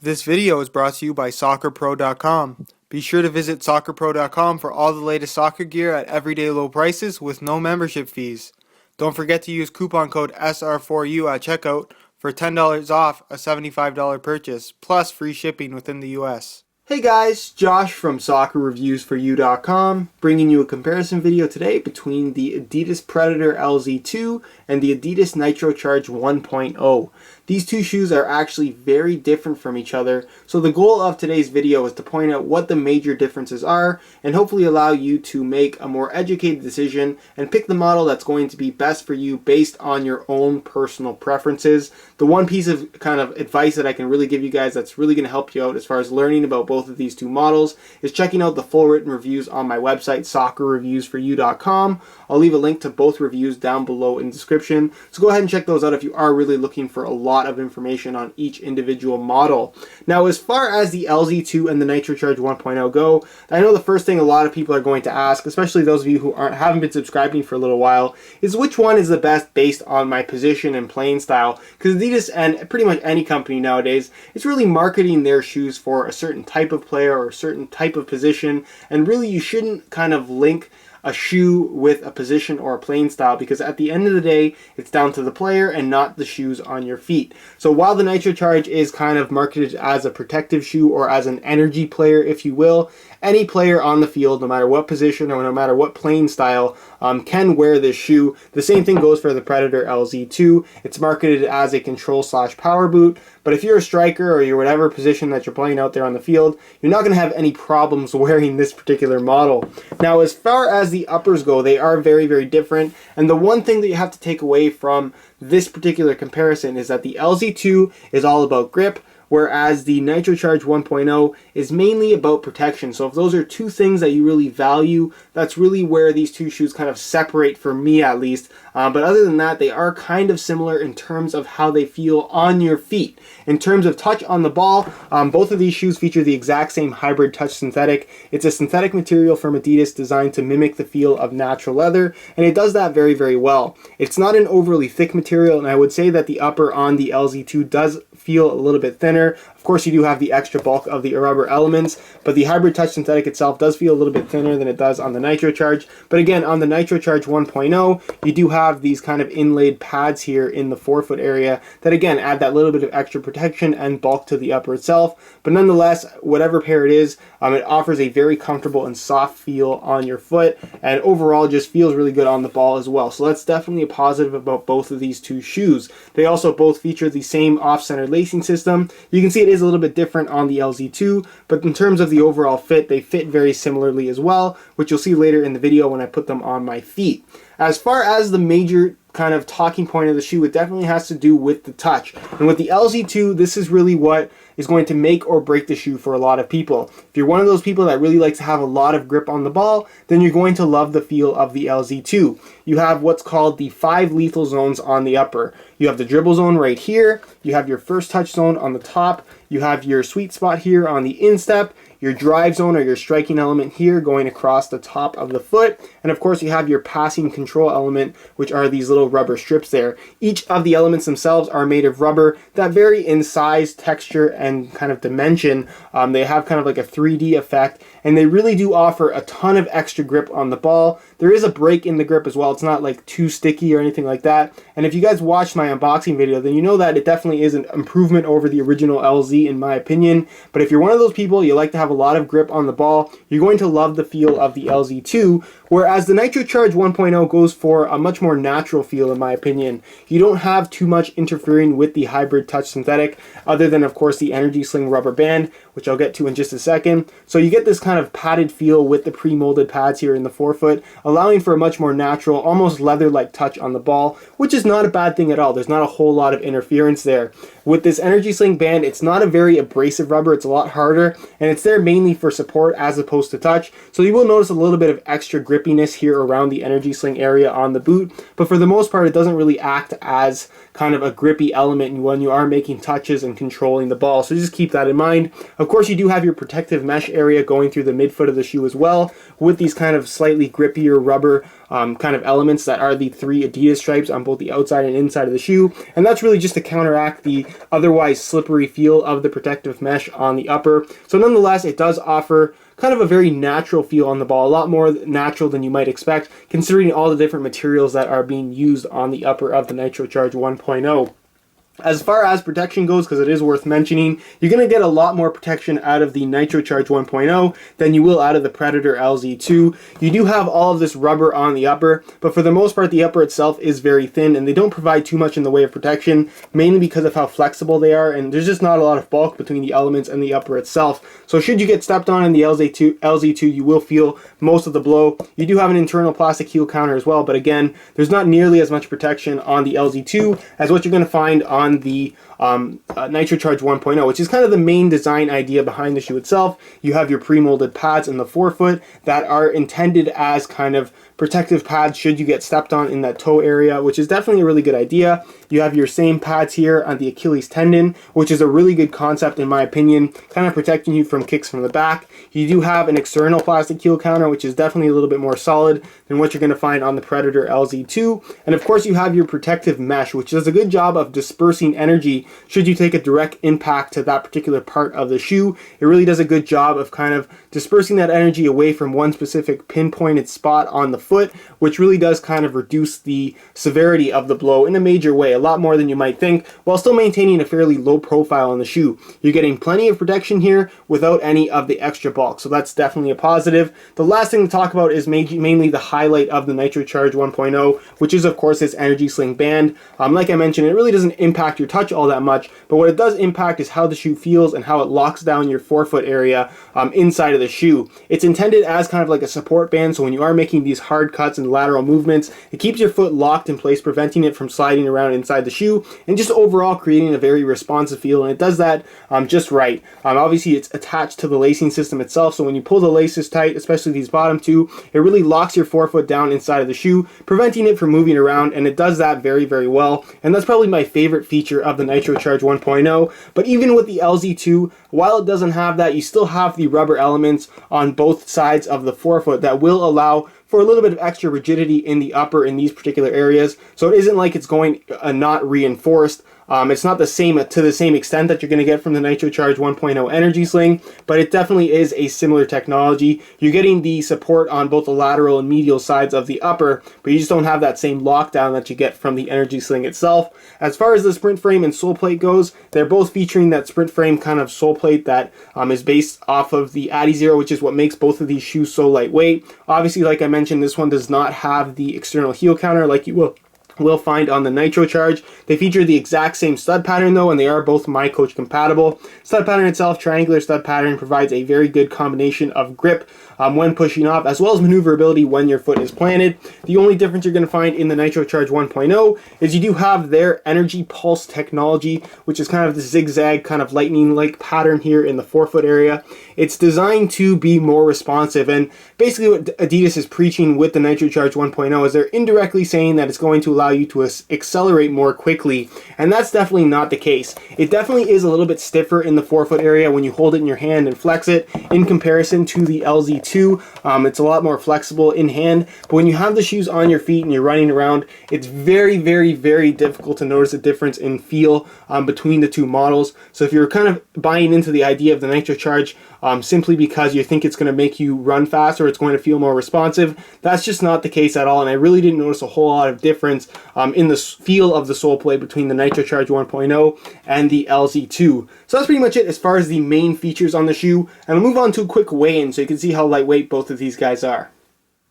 This video is brought to you by SoccerPro.com. Be sure to visit SoccerPro.com for all the latest soccer gear at everyday low prices with no membership fees. Don't forget to use coupon code SR4U at checkout for $10 off a $75 purchase, plus free shipping within the US. Hey guys, Josh from SoccerReviewsForYou.com, bringing you a comparison video today between the Adidas Predator LZ2 and the Adidas Nitrocharge 1.0. These two shoes are actually very different from each other, so the goal of today's video is to point out what the major differences are and hopefully allow you to make a more educated decision and pick the model that's going to be best for you based on your own personal preferences. The one piece of kind of advice that I can really give you guys that's really going to help you out as far as learning about both of these two models is checking out the full written reviews on my website, SoccerReviewsForYou.com. I'll leave a link to both reviews down below in the description, so go ahead and check those out if you are really looking for a lot of information on each individual model. Now, as far as the LZ2 and the Nitrocharge 1.0 go, I know the first thing a lot of people are going to ask, especially those of you who haven't been subscribing for a little while, is which one is the best based on my position and playing style, because Adidas and pretty much any company nowadays is really marketing their shoes for a certain type of player or a certain type of position, and really you shouldn't kind of link a shoe with a position or a playing style, because at the end of the day it's down to the player and not the shoes on your feet. So while the Nitrocharge is kind of marketed as a protective shoe or as an energy player, if you will, any player on the field, no matter what position or no matter what playing style, can wear this shoe. The same thing goes for the Predator LZ2. It's marketed as a control/power boot, but if you're a striker or you're whatever position that you're playing out there on the field, you're not going to have any problems wearing this particular model. Now, as far as the uppers go, they are very, very different, and the one thing that you have to take away from this particular comparison is that the LZ2 is all about grip, whereas the Nitrocharge 1.0 is mainly about protection. So if those are two things that you really value, that's really where these two shoes kind of separate, for me at least. But other than that, they are kind of similar in terms of how they feel on your feet. In terms of touch on the ball, both of these shoes feature the exact same hybrid touch synthetic. It's a synthetic material from Adidas designed to mimic the feel of natural leather, and it does that very, very well. It's not an overly thick material, and I would say that the upper on the LZ2 does feel a little bit thinner. Of course, you do have the extra bulk of the rubber elements, but the hybrid touch synthetic itself does feel a little bit thinner than it does on the Nitrocharge. But again, on the Nitrocharge 1.0, you do have these kind of inlaid pads here in the forefoot area that again add that little bit of extra protection and bulk to the upper itself. But nonetheless, whatever pair it is, it offers a very comfortable and soft feel on your foot, and overall just feels really good on the ball as well. So that's definitely a positive about both of these two shoes. They also both feature the same off-center lacing system. You can see it is a little bit different on the LZ2, but in terms of the overall fit, they fit very similarly as well, which you'll see later in the video when I put them on my feet. As far as the major kind of talking point of the shoe, it definitely has to do with the touch. And with the LZ2, this is really what is going to make or break the shoe for a lot of people. If you're one of those people that really likes to have a lot of grip on the ball, then you're going to love the feel of the LZ2. You have what's called the 5 lethal zones on the upper. You have the dribble zone right here, you have your first touch zone on the top, you have your sweet spot here on the instep, your drive zone or your striking element here going across the top of the foot, and of course you have your passing control element, which are these little rubber strips there. Each of the elements themselves are made of rubber that vary in size, texture, and kind of dimension. They have kind of like a 3D effect, and they really do offer a ton of extra grip on the ball. There is a break in the grip as well. It's not like too sticky or anything like that. And if you guys watched my unboxing video, then you know that it definitely is an improvement over the original LZ in my opinion. But if you're one of those people, you like to have a lot of grip on the ball, you're going to love the feel of the LZ2, whereas the Nitrocharge 1.0 goes for a much more natural feel in my opinion. You don't have too much interfering with the hybrid touch synthetic, other than of course the Energy Sling rubber band, which I'll get to in just a second. So you get this kind of padded feel with the pre-molded pads here in the forefoot, allowing for a much more natural, almost leather-like touch on the ball, which is not a bad thing at all. There's not a whole lot of interference there. With this Energy Sling band, it's not a very abrasive rubber, it's a lot harder, and it's there mainly for support as opposed to touch, so you will notice a little bit of extra grip grippiness here around the energy sling area on the boot, but for the most part it doesn't really act as kind of a grippy element when you are making touches and controlling the ball. So just keep that in mind. Of course, you do have your protective mesh area going through the midfoot of the shoe as well, with these kind of slightly grippier rubber kind of elements that are the 3 Adidas stripes on both the outside and inside of the shoe, and that's really just to counteract the otherwise slippery feel of the protective mesh on the upper. So nonetheless, it does offer kind of a very natural feel on the ball, a lot more natural than you might expect, considering all the different materials that are being used on the upper of the Nitrocharge 1.0. As far as protection goes, because it is worth mentioning, you're going to get a lot more protection out of the Nitrocharge 1.0 than you will out of the Predator LZ2. You do have all of this rubber on the upper, but for the most part the upper itself is very thin and they don't provide too much in the way of protection, mainly because of how flexible they are, and there's just not a lot of bulk between the elements and the upper itself. So should you get stepped on in the LZ2, you will feel most of the blow. You do have an internal plastic heel counter as well, but again, there's not nearly as much protection on the LZ2 as what you're going to find on the Nitrocharge 1.0, which is kind of the main design idea behind the shoe itself. You have your pre-molded pads in the forefoot that are intended as kind of protective pads should you get stepped on in that toe area, which is definitely a really good idea. You have your same pads here on the Achilles tendon, which is a really good concept in my opinion, kind of protecting you from kicks from the back. You do have an external plastic heel counter, which is definitely a little bit more solid than what you're going to find on the Predator LZ2. And of course you have your protective mesh, which does a good job of dispersing energy should you take a direct impact to that particular part of the shoe. It really does a good job of kind of dispersing that energy away from one specific pinpointed spot on the foot, which really does kind of reduce the severity of the blow in a major way, a lot more than you might think, while still maintaining a fairly low profile on the shoe. You're getting plenty of protection here without any of the extra bulk, so that's definitely a positive. The last thing to talk about is mainly the highlight of the Nitrocharge 1.0, which is of course this energy sling band. Like I mentioned, it really doesn't impact your touch all that much, but what it does impact is how the shoe feels and how it locks down your forefoot area inside of the shoe. It's intended as kind of like a support band, so when you are making these hard cuts and lateral movements, it keeps your foot locked in place, preventing it from sliding around inside the shoe, and just overall creating a very responsive feel, and it does that just right. Obviously it's attached to the lacing system itself, so when you pull the laces tight, especially these bottom two, it really locks your forefoot down inside of the shoe, preventing it from moving around, and it does that very, very well, and that's probably my favorite feature of the Nitrocharge 1.0. But even with the LZ2, while it doesn't have that, you still have the rubber elements on both sides of the forefoot that will allow for a little bit of extra rigidity in the upper in these particular areas. So it isn't like it's going not reinforced. It's not the same to the same extent that you're going to get from the Nitrocharge 1.0 energy sling, but it definitely is a similar technology. You're getting the support on both the lateral and medial sides of the upper, but you just don't have that same lockdown that you get from the energy sling itself. As far as the sprint frame and sole plate goes, they're both featuring that sprint frame kind of sole plate that is based off of the Adizero, which is what makes both of these shoes so lightweight. Obviously, like I mentioned, this one does not have the external heel counter like you will find on the Nitrocharge. They feature the exact same stud pattern though, and they are both MyCoach compatible. Stud pattern itself, triangular stud pattern, provides a very good combination of grip when pushing off, as well as maneuverability when your foot is planted. The only difference you're going to find in the Nitrocharge 1.0 is you do have their energy pulse technology, which is kind of the zigzag kind of lightning-like pattern here in the forefoot area. It's designed to be more responsive, and basically what Adidas is preaching with the Nitrocharge 1.0 is they're indirectly saying that it's going to allow you to accelerate more quickly, and that's definitely not the case. It definitely is a little bit stiffer in the forefoot area when you hold it in your hand and flex it in comparison to the LZ2. It's a lot more flexible in hand, but when you have the shoes on your feet and you're running around, it's very, very, very difficult to notice a difference in feel between the two models. So if you're kind of buying into the idea of the Nitrocharge simply because you think it's going to make you run faster or it's going to feel more responsive, that's just not the case at all, and I really didn't notice a whole lot of difference in the feel of the sole plate between the Nitrocharge 1.0 and the LZ2. So that's pretty much it as far as the main features on the shoe, and I'll move on to a quick weigh-in so you can see how lightweight both of these guys are.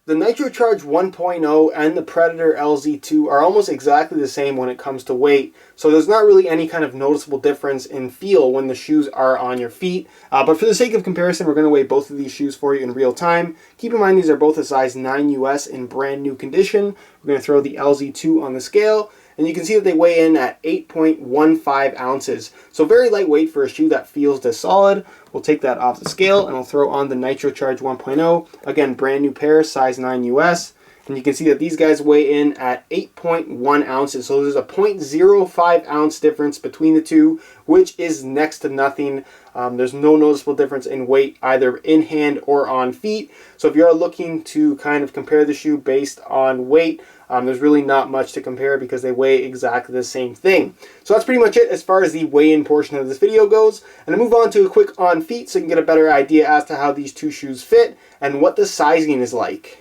The Nitrocharge 1.0 and the Predator LZ2 are almost exactly the same when it comes to weight, so there's not really any kind of noticeable difference in feel when the shoes are on your feet. But for the sake of comparison, we're going to weigh both of these shoes for you in real time. Keep in mind these are both a size 9 US in brand new condition. We're going to throw the LZ2 on the scale, and you can see that they weigh in at 8.15 ounces. So very lightweight for a shoe that feels this solid. We'll take that off the scale and we'll throw on the Nitrocharge 1.0. Again, brand new pair, size 9 US. And you can see that these guys weigh in at 8.1 ounces. So there's a 0.05 ounce difference between the two, which is next to nothing. There's no noticeable difference in weight either in hand or on feet. So if you're looking to kind of compare the shoe based on weight, there's really not much to compare because they weigh exactly the same thing. So that's pretty much it as far as the weigh-in portion of this video goes. And to move on to a quick on feet so you can get a better idea as to how these two shoes fit and what the sizing is like.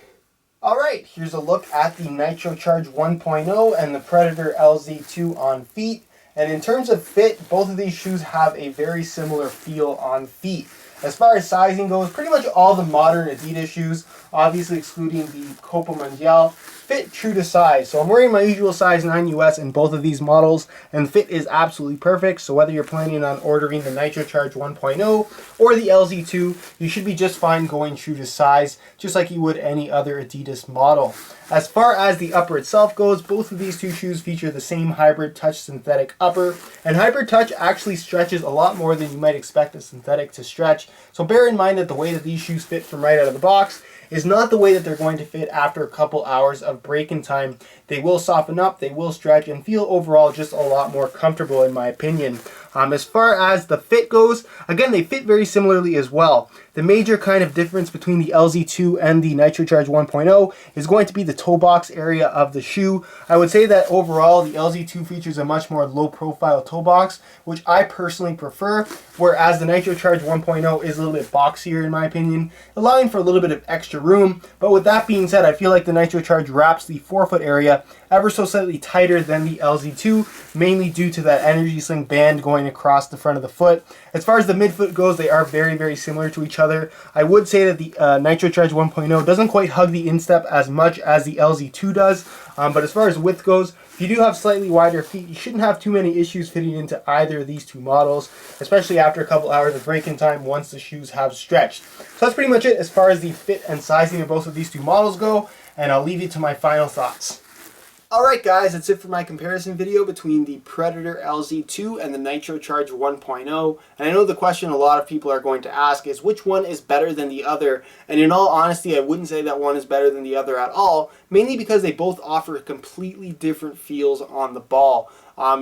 Alright, here's a look at the Nitrocharge 1.0 and the Predator LZ2 on feet. And in terms of fit, both of these shoes have a very similar feel on feet. As far as sizing goes, pretty much all the modern Adidas shoes, obviously excluding the Copa Mundial, fit true to size. So I'm wearing my usual size 9 US in both of these models, and fit is absolutely perfect. So whether you're planning on ordering the Nitrocharge 1.0 or the LZ2, you should be just fine going true to size, just like you would any other Adidas model. As far as the upper itself goes, both of these two shoes feature the same Hybrid Touch synthetic upper, and Hybrid Touch actually stretches a lot more than you might expect a synthetic to stretch. So bear in mind that the way that these shoes fit from right out of the box is not the way that they're going to fit after a couple hours of break-in time. They will soften up, they will stretch, and feel overall just a lot more comfortable in my opinion. As far as the fit goes, again, they fit very similarly as well. The major kind of difference between the LZ2 and the Nitrocharge 1.0 is going to be the toe box area of the shoe. I would say that overall the LZ2 features a much more low profile toe box, which I personally prefer, whereas the Nitrocharge 1.0 is a little bit boxier in my opinion, allowing for a little bit of extra room. But with that being said, I feel like the Nitrocharge wraps the forefoot area ever so slightly tighter than the LZ2, mainly due to that energy sling band going across the front of the foot. As far as the midfoot goes, they are very, very similar to each other. I would say that the Nitrocharge 1.0 doesn't quite hug the instep as much as the LZ2 does, but as far as width goes, if you do have slightly wider feet, you shouldn't have too many issues fitting into either of these two models, especially after a couple hours of break-in time once the shoes have stretched. So that's pretty much it as far as the fit and sizing of both of these two models go, and I'll leave you to my final thoughts. Alright guys, that's it for my comparison video between the Predator LZ2 and the Nitrocharge 1.0. And I know the question a lot of people are going to ask is which one is better than the other, and in all honesty I wouldn't say that one is better than the other at all, mainly because they both offer completely different feels on the ball.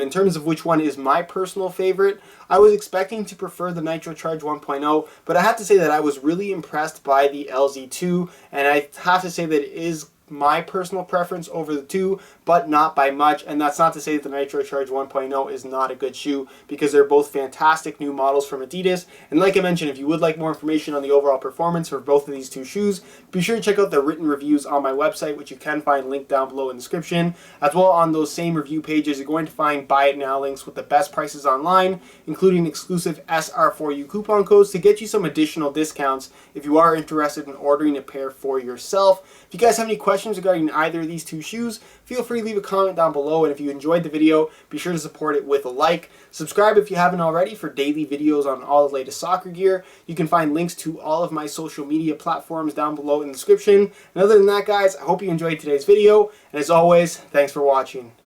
In terms of which one is my personal favorite, I was expecting to prefer the Nitrocharge 1.0, but I have to say that I was really impressed by the LZ2, and I have to say that it is my personal preference over the two, but not by much. And that's not to say that the Nitrocharge 1.0 is not a good shoe, because they're both fantastic new models from Adidas. And like I mentioned, if you would like more information on the overall performance for both of these two shoes, be sure to check out the written reviews on my website, which you can find linked down below in the description. As well, on those same review pages, you're going to find buy it now links with the best prices online, including exclusive SR4U coupon codes to get you some additional discounts if you are interested in ordering a pair for yourself. If you guys have any questions regarding either of these two shoes, feel free to leave a comment down below, and if you enjoyed the video, be sure to support it with a like. Subscribe if you haven't already for daily videos on all the latest soccer gear. You can find links to all of my social media platforms down below in the description. And other than that guys, I hope you enjoyed today's video, and as always, thanks for watching.